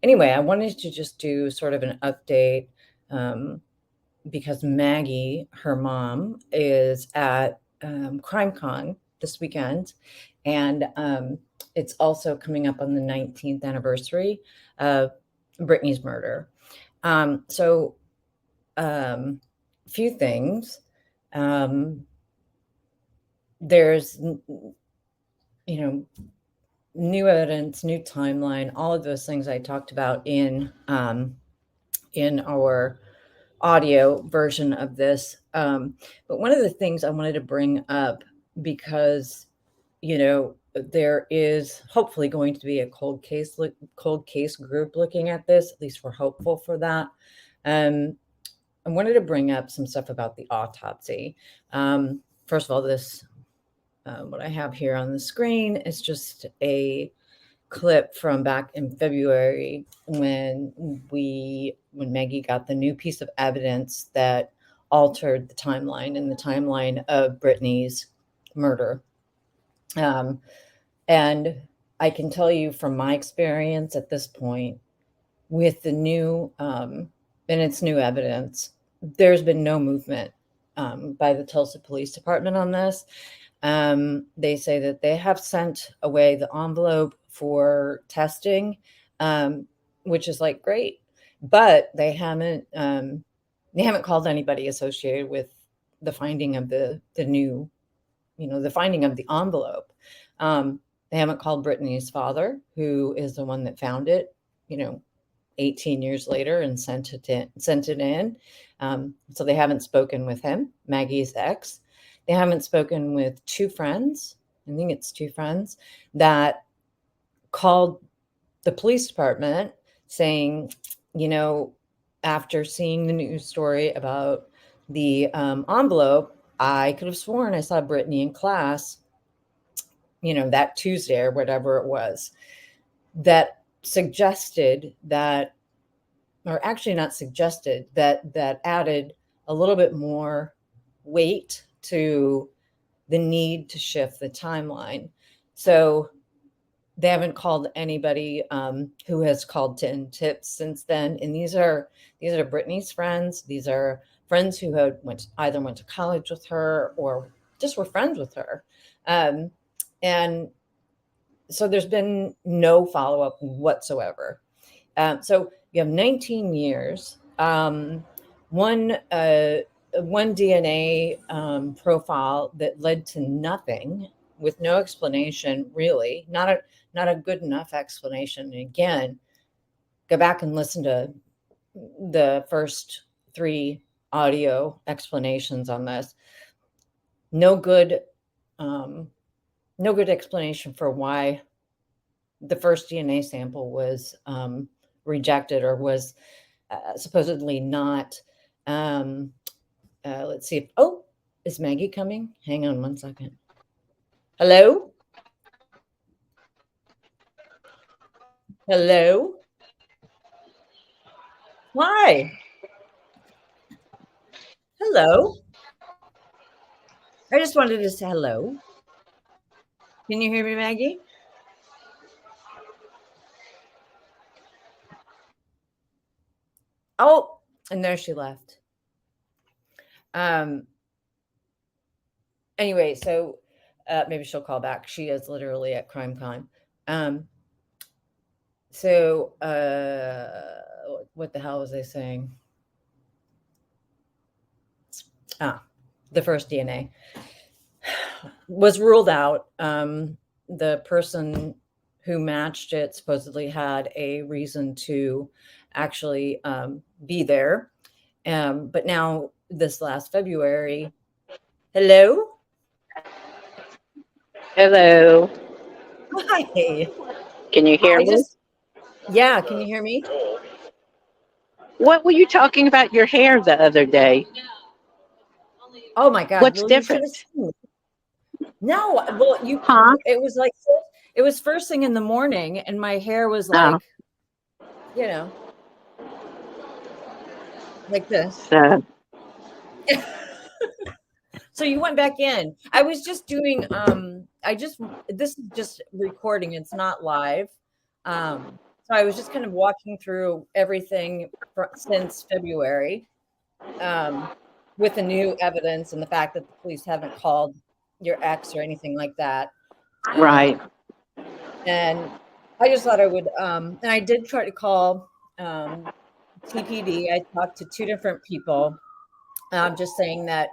Anyway, I wanted to just do sort of an update because Maggie, her mom, is at CrimeCon this weekend, and it's also coming up on the 19th anniversary of Brittany's murder. So, a few things. There's, new evidence, new timeline, all of those things I talked about in our audio version of this. But one of the things I wanted to bring up, because there is hopefully going to be a cold case group looking at this. At least we're hopeful for that. I wanted to bring up some stuff about the autopsy. First of all, this what I have here on the screen is just a clip from back in February when Maggie got the new piece of evidence that altered the timeline of Brittany's murder. And I can tell you from my experience at this point with the new and it's new evidence, there's been no movement by the Tulsa Police Department on this. They say that they have sent away the envelope for testing, which is like great, but they haven't called anybody associated with the finding of the new, the finding of the envelope. They haven't called Brittany's father, who is the one that found it, 18 years later, and sent it in. So they haven't spoken with him, Maggie's ex. They haven't spoken with two friends. I think it's two friends that called the police department saying, after seeing the news story about the envelope, I could have sworn I saw Brittany in class, that Tuesday or whatever it was, that suggested that, or actually not suggested, that added a little bit more weight to the need to shift the timeline. So they haven't called anybody who has called in tips since then. And these are Brittany's friends. These are friends who had either went to college with her or just were friends with her. And so there's been no follow-up whatsoever. So you have 19 years. One DNA profile that led to nothing, with no explanation, really, not a good enough explanation. And again, go back and listen to the first 3 audio explanations on this. No good explanation for why the first DNA sample was rejected, or was supposedly not. Let's see if, is Maggie coming? Hang on one second. Hello? Hello? Hi. Hello. I just wanted to say hello. Can you hear me, Maggie? Oh, and there she left. Anyway, so maybe she'll call back. She is literally at CrimeCon. So what the hell was I saying? The first DNA was ruled out. The person who matched it supposedly had a reason to actually be there. But now, this last February, hello? Hello. Hi. Can you hear me? Yeah, can you hear me? What were you talking about your hair the other day? Oh my God. What's different? No, well, it was like, it was first thing in the morning, and my hair was like, like this. So you went back in. I was just doing, this is just recording. It's not live. So I was just kind of walking through everything since February, with the new evidence and the fact that the police haven't called your ex or anything like that. Right. And I just thought I would, and I did try to call TPD. I talked to two different people, just saying that,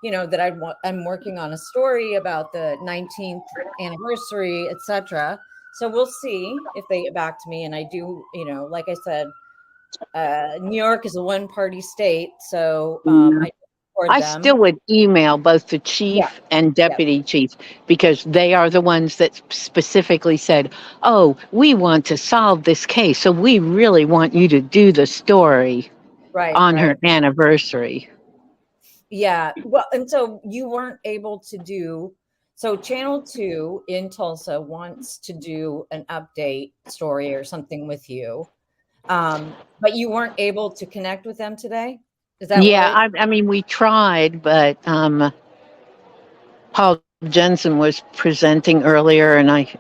that I'm working on a story about the 19th anniversary, etc. So we'll see if they get back to me. And I do, like I said, New York is a one-party state, so I support I them. still would email both the Yeah, chief and yeah, deputy chief because they are the ones that specifically said, "Oh, we want to solve this case, so we really want you to do the story right, on her right. anniversary." Yeah. Well, and so you weren't able to do, so Channel 2 in Tulsa wants to do an update story or something with you. But you weren't able to connect with them today? Is that Yeah, right? I mean, we tried, but Paul Jensen was presenting earlier, and I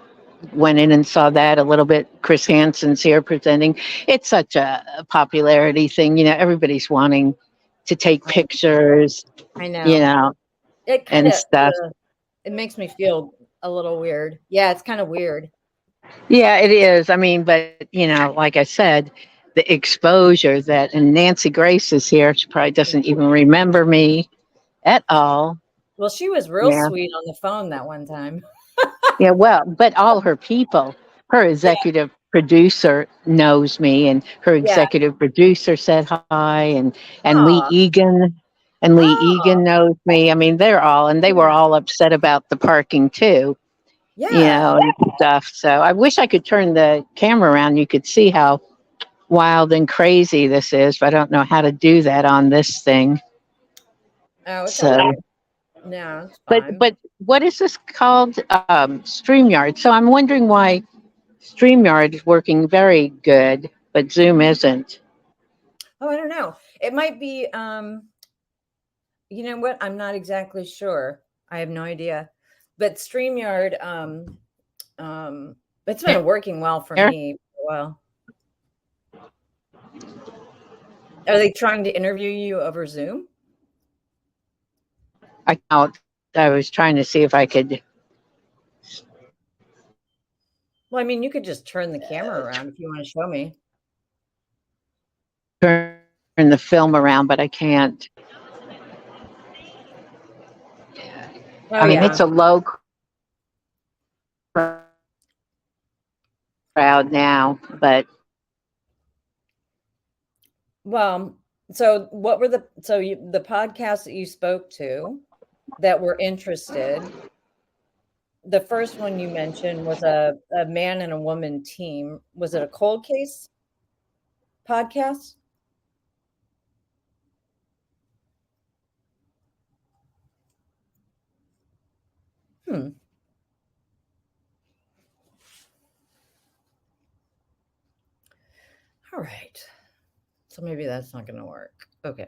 went in and saw that a little bit. Chris Hansen's here presenting. It's such a popularity thing, everybody's wanting to take pictures, I you know. know, It kind and of stuff. it makes me feel a little weird. Yeah, it's kind of weird. Yeah, it is. I mean, but like I said, the exposure that, and Nancy Grace is here. She probably doesn't even remember me at all. Well, she was real Yeah. sweet on the phone that one time. Yeah, well, but all her people, her Yeah, executive producer knows me, and her yeah. executive producer said hi, and Lee Aw. Egan, and Lee Oh, Egan knows me. I mean, and they were all upset about the parking too, yeah. and stuff. So I wish I could turn the camera around. You could see how wild and crazy this is, but I don't know how to do that on this thing. Oh, it's So, okay. No, it's but fine. but what is this called? StreamYard. So I'm wondering why StreamYard is working very good, but Zoom isn't. Oh, I don't know. It might be, you know what? I'm not exactly sure. I have no idea. But StreamYard, it's been working well for Here, me for a while. Are they trying to interview you over Zoom? I was trying to see if I could Well, I mean, you could just turn the camera around if you want to show me. turn the film around, but I can't. Oh, I mean, it's yeah. a low crowd now, but Well, so what were the podcasts that you spoke to that were interested? The first one you mentioned was a man and a woman team. Was it a cold case podcast? Hmm. All right. So maybe that's not going to work. Okay.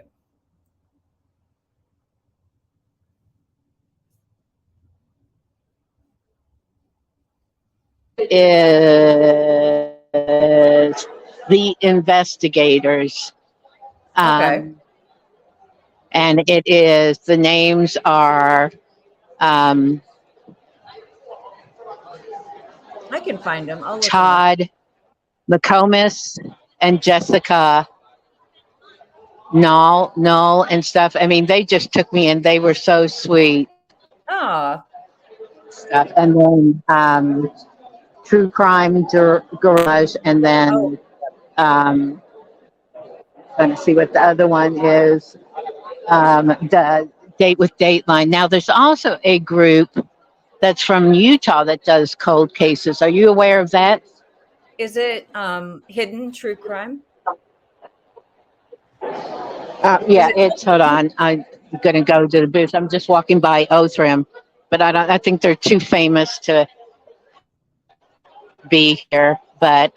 is the investigators. Okay. Um, and the names are um, I can find them. I'll look them up. Todd McComas and Jessica Null and stuff. I mean, they just took me and they were so sweet. Ah, Stuff. And then True Crime Garage, and oh, then um, trying to see what the other one is. The Date with Dateline. Now, there's also a group that's from Utah that does cold cases. Are you aware of that? is it hidden true crime? Is Yeah, it it's, hold on. I'm going to go to the booth. I'm just walking by Othram, but I think they're too famous to be here. But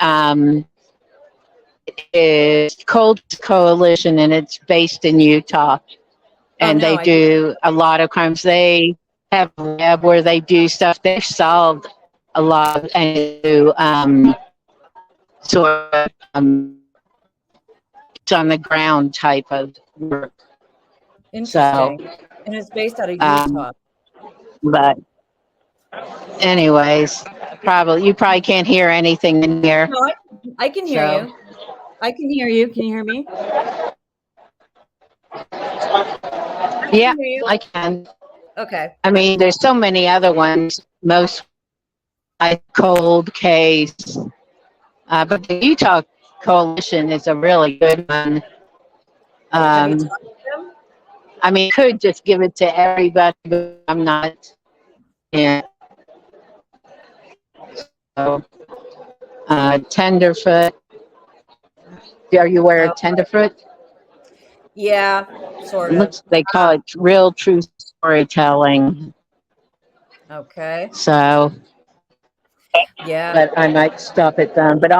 it's Cold Coalition, and it's based in Utah. Oh And no, they I did. do a lot of crimes. They have a web where they do stuff. They've solved a lot and do sort of it's on the ground type of work. So, Interesting. And it's based out of um, Utah. but anyways, you probably can't hear anything in here. No, I can hear So, you. I can hear you. Can you hear me? I can yeah, hear you. I can. Okay. I mean, there's so many other ones. Most cold case, but the Utah Coalition is a really good one. Have you Um, talked to them? I mean, could just give it to everybody, but I'm not. Yeah. So, Tenderfoot. Are you aware Oh, of Tenderfoot? yeah, sort of. Looks they call it real true storytelling. Okay. So, Yeah. but I might stop it down. But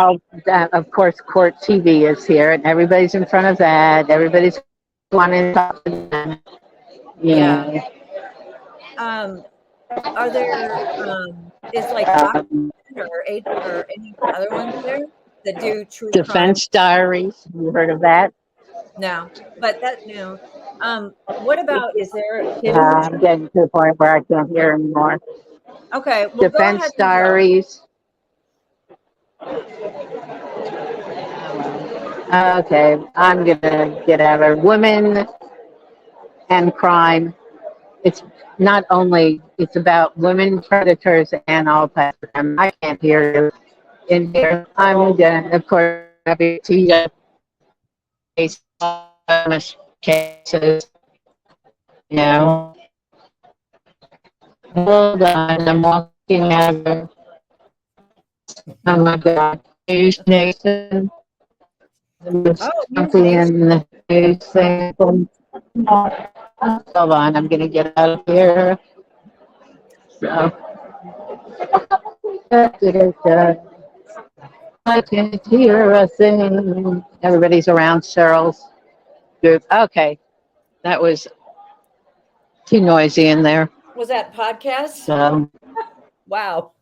of course, Court TV is here, and everybody's in front of that. Everybody's wanting to talk to them. Yeah. Yeah. Are there is like Fox Um, or any other ones there that do true crime? Defense Diaries. You heard of that? No, but that no. What about is there hidden? I'm getting to the point where I can't hear anymore. Okay, well, go ahead Defense and go. Diaries. Okay, I'm gonna get out of women and crime. It's not only it's about women predators and all types of crime. I can't hear you in here. I'm gonna, of course, cases. You know, hold on, I'm walking out of. Oh my God, News Nation. There's Oh, News something Nation. in the news thing. Hold on, I'm gonna get out of here. So, I can't hear a thing. Everybody's around Cheryl's group. Okay, that was too noisy in there. Was that podcast? So Wow.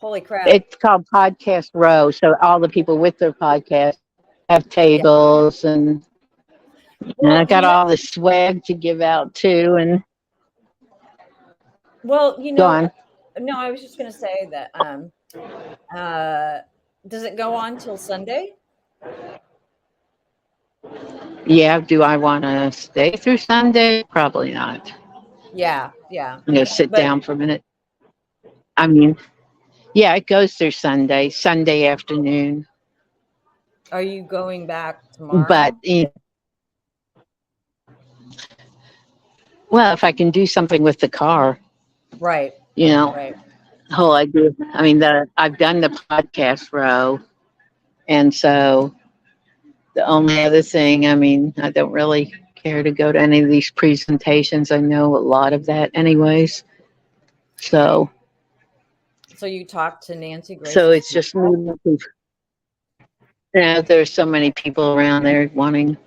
Holy crap. it's called Podcast Row. So all the people with their podcast have Yeah. tables, and Well, I got all the swag to give out too. And well, go on. no, I was just going to say that does it go on till Sunday? Yeah, do I want to stay through Sunday? Probably not. Yeah, yeah. I'm going to sit But down for a minute. I mean, yeah, it goes through Sunday afternoon. are you going back tomorrow? But, well, if I can do something with the car, Right. the whole idea. I mean, I've done the podcast row. And so the only other thing, I mean, I don't really care to go to any of these presentations. I know a lot of that anyways. So you talked to Nancy Grace. So it's just moving. There's so many people around there wanting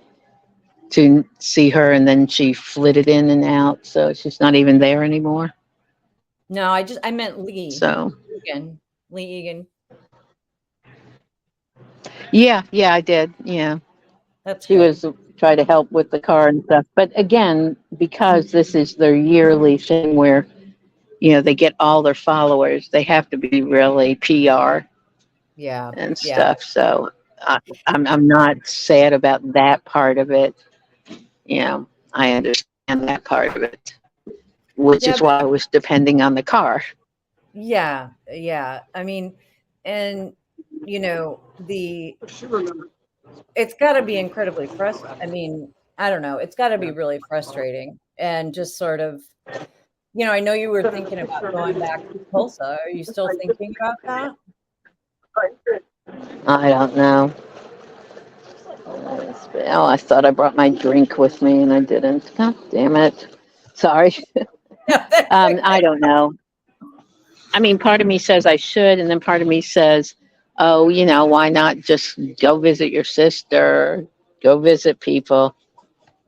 to see her, and then she flitted in and out, so she's not even there anymore. No, I meant Lee. So Lee Egan. yeah, I did. Yeah, That's she good. was trying to help with the car and stuff. But again, because this is their yearly thing where they get all their followers, they have to be really PR Yeah. and stuff. So I'm not sad about that part of it. I understand that part of it, which is why I was depending on the car. Yeah, yeah. I mean, and it's got to be incredibly frustrating. I mean, I don't know. It's got to be really frustrating, and just sort of, I know you were thinking about going back to Tulsa. Are you still thinking about that? I don't know. Oh, I thought I brought my drink with me and I didn't. God damn it. Sorry. I don't know. I mean, part of me says I should, and then part of me says, oh, why not just go visit your sister, go visit people,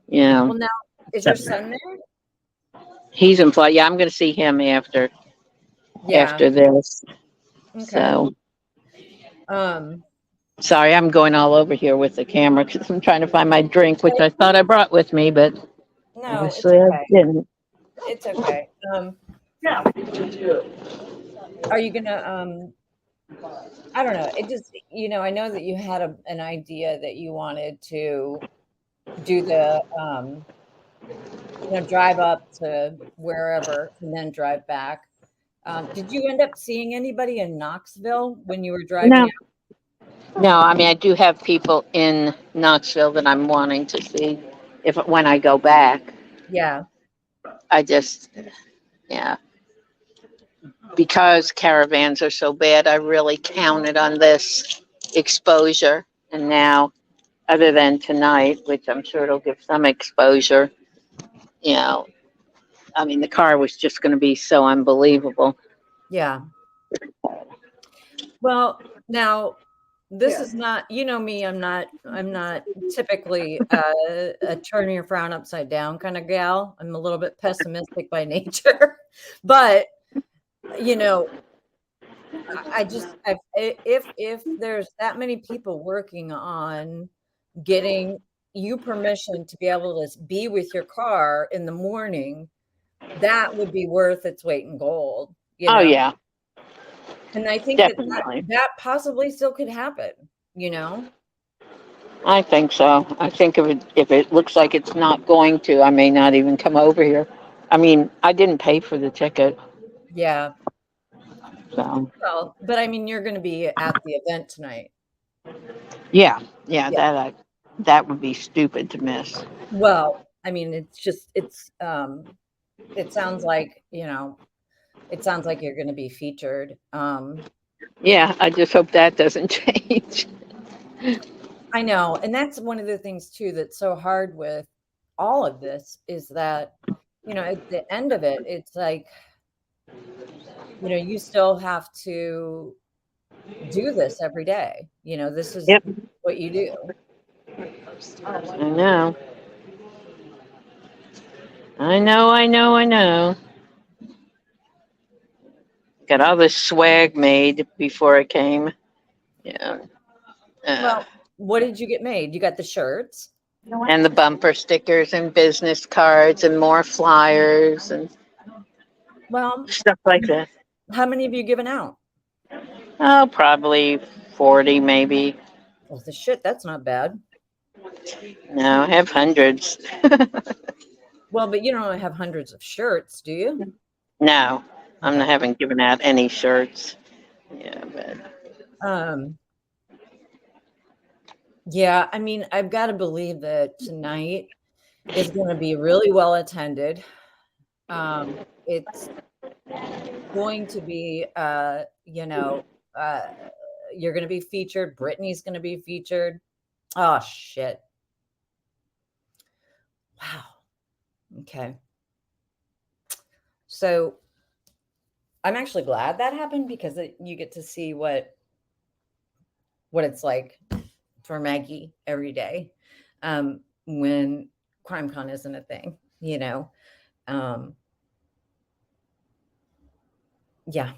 Well, now, is your son there? He's in Florida. Yeah, I'm going to see him after this. Okay. So, Sorry, I'm going all over here with the camera because I'm trying to find my drink, which I thought I brought with me, but No, it's obviously I okay. didn't. It's okay. Are you gonna I don't know. It just, I know that you had an idea that you wanted to do the drive up to wherever and then drive back. Did you end up seeing anybody in Knoxville when you were driving No, out? no. I mean, I do have people in Knoxville that I'm wanting to see if when I go back. Yeah. I just, yeah, because caravans are so bad, I really counted on this exposure. And now, other than tonight, which I'm sure it'll give some exposure, you know, I mean, the car was just going to be so unbelievable. Yeah. Well, now this is not, me, I'm not typically a turn your frown upside down kind of gal. I'm a little bit pessimistic by nature. But, you know, if there's that many people working on getting you permission to be able to be with your car in the morning, that would be worth its weight in gold, Oh, yeah, And I think that definitely. that possibly still could happen, you know? I think so. I think if it looks like it's not going to, I may not even come over here. I mean, I didn't pay for the ticket, Yeah. so Well, but I mean, you're going to be at the event tonight. yeah, yeah, Yeah. that would be stupid to miss. Well, I mean, it sounds like, it sounds like you're going to be featured. Yeah, I just hope that doesn't change. I know. And that's one of the things too that's so hard with all of this is that, at the end of it, it's like, you still have to do this every day. This is Yep, what you do. I know, I know, I know, I know. Got all this swag made before I came. Yeah, uh, Well, what did you get made? You got the shirts. and the bumper stickers and business cards and more flyers and Well, stuff like that. how many have you given out? Oh, probably 40, maybe. Well, the shit, that's not bad. No, I have hundreds. Well, but you don't have hundreds of shirts, do you? No, I Okay. haven't given out any shirts. Yeah, but Um, yeah, I mean, I've got to believe that tonight is going to be really well attended. It's going to be, you're going to be featured. Brittany's going to be featured. Oh, shit. Wow. Okay. So I'm actually glad that happened because you get to see what it's like for Maggie every day when CrimeCon isn't a thing, um, yeah.